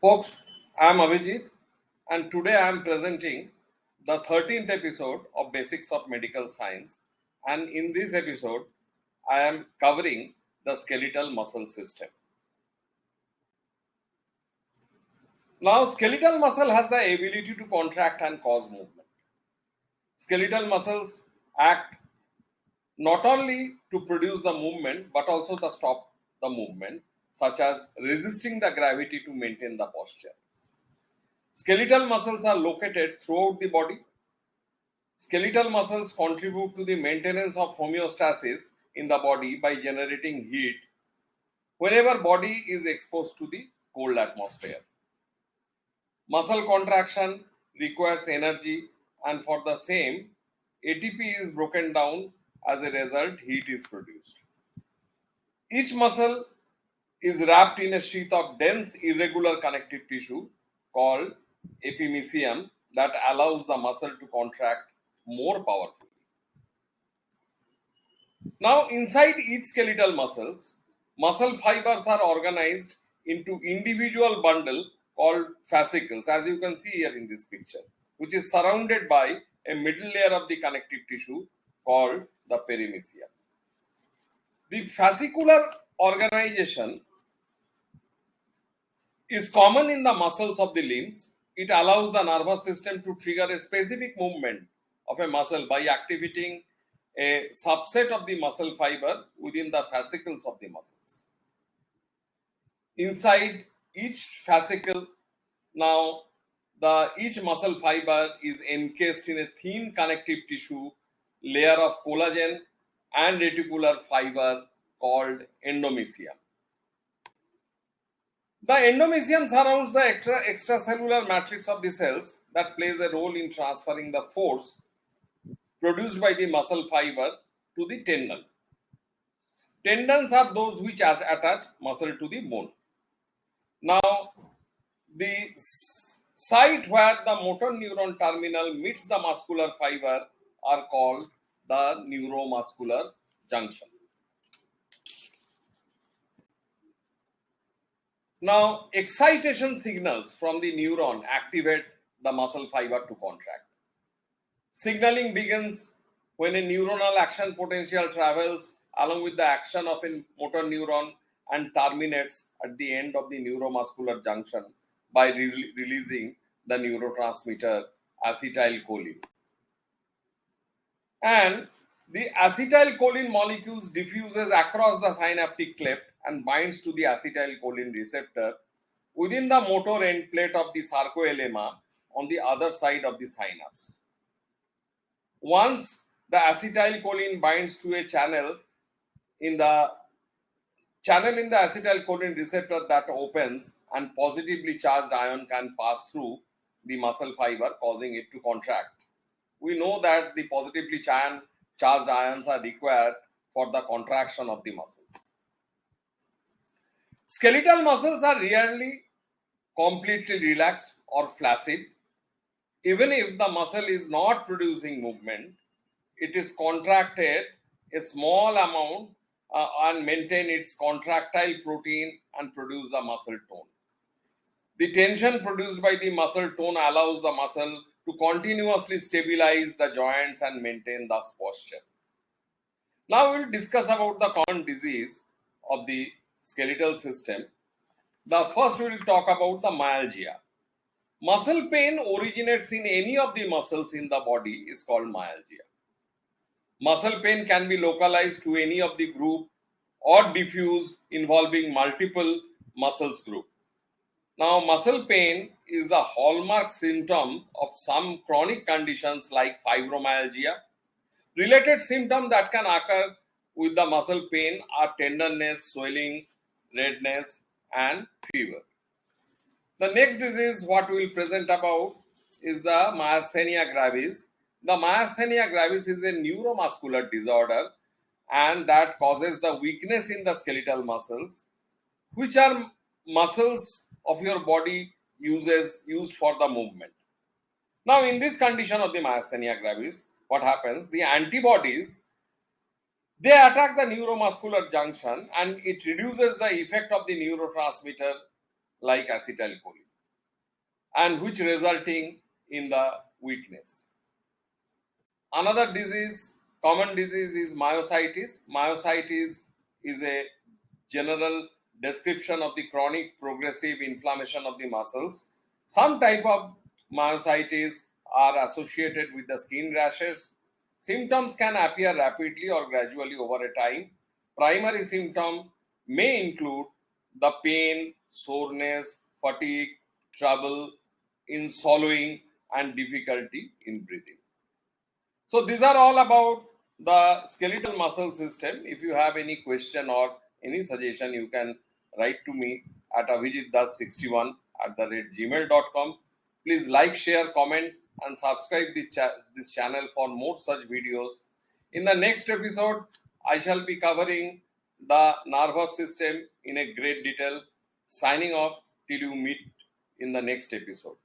Folks, I am Abhijit and today I am presenting the 13th episode of Basics of Medical Science, and in this episode I am covering the skeletal muscle system. Now, skeletal muscle has the ability to contract and cause movement. Skeletal muscles act not only to produce the movement but also to stop the movement, such as resisting the gravity to maintain the posture. Skeletal muscles are located throughout the body. Skeletal muscles contribute to the maintenance of homeostasis in the body by generating heat whenever body is exposed to the cold atmosphere. Muscle contraction requires energy, and for the same, ATP is broken down. As a result, heat is produced. Each muscle is wrapped in a sheath of dense irregular connective tissue called epimysium that allows the muscle to contract more powerfully. Now, inside each skeletal muscle fibers are organized into individual bundle called fascicles, as you can see here in this picture, which is surrounded by a middle layer of the connective tissue called the perimysium. The fascicular organization is common in the muscles of the limbs. It allows the nervous system to trigger a specific movement of a muscle by activating a subset of the muscle fiber within the fascicles of the muscles. Inside each fascicle, now each muscle fiber is encased in a thin connective tissue layer of collagen and reticular fiber called endomysium. The endomysium surrounds the extracellular matrix of the cells that plays a role in transferring the force produced by the muscle fiber to the tendon. Tendons are those which attach muscle to the bone. Now, the site where the motor neuron terminal meets the muscular fiber are called the neuromuscular junction. Now, excitation signals from the neuron activate the muscle fiber to contract. Signaling begins when a neuronal action potential travels along with the action of a motor neuron and terminates at the end of the neuromuscular junction by releasing the neurotransmitter acetylcholine. And the acetylcholine molecules diffuses across the synaptic cleft and binds to the acetylcholine receptor within the motor end plate of the sarcolemma on the other side of the synapse. Once the acetylcholine binds to a channel in the acetylcholine receptor that opens, and positively charged ion can pass through the muscle fiber, causing it to contract. We know that the positively charged ions are required for the contraction of the muscles. Skeletal muscles are rarely completely relaxed or flaccid. Even if the muscle is not producing movement, it is contracted a small amount and maintain its contractile protein and produce the muscle tone. The tension produced by the muscle tone allows the muscle to continuously stabilize the joints and maintain the posture. Now we will discuss about the common disease of the skeletal system. The first we will talk about the myalgia. Muscle pain originates in any of the muscles in the body is called myalgia. Muscle pain can be localized to any of the group or diffuse involving multiple muscles group. Now, muscle pain is the hallmark symptom of some chronic conditions like fibromyalgia. Related symptoms that can occur with the muscle pain are tenderness, swelling, redness, and fever. The next disease what we will present about is the myasthenia gravis. The myasthenia gravis is a neuromuscular disorder and that causes the weakness in the skeletal muscles, which are muscles of your body used for the movement. Now, in this condition of the myasthenia gravis, what happens? The antibodies, they attack the neuromuscular junction and it reduces the effect of the neurotransmitter like acetylcholine. and which resulting in the weakness. Another disease, common disease is myositis. Myositis is a general description of the chronic progressive inflammation of the muscles. Some type of myositis are associated with the skin rashes. Symptoms can appear rapidly or gradually over a time. Primary symptom may include the pain, soreness, fatigue, trouble in swallowing, and difficulty in breathing. So these are all about the skeletal muscle system. If you have any question or any suggestion, you can write to me at avijitdas61@gmail.com. Please like, share, comment, and subscribe this channel for more such videos. In the next episode, I shall be covering the nervous system in a great detail. Signing off till you meet in the next episode.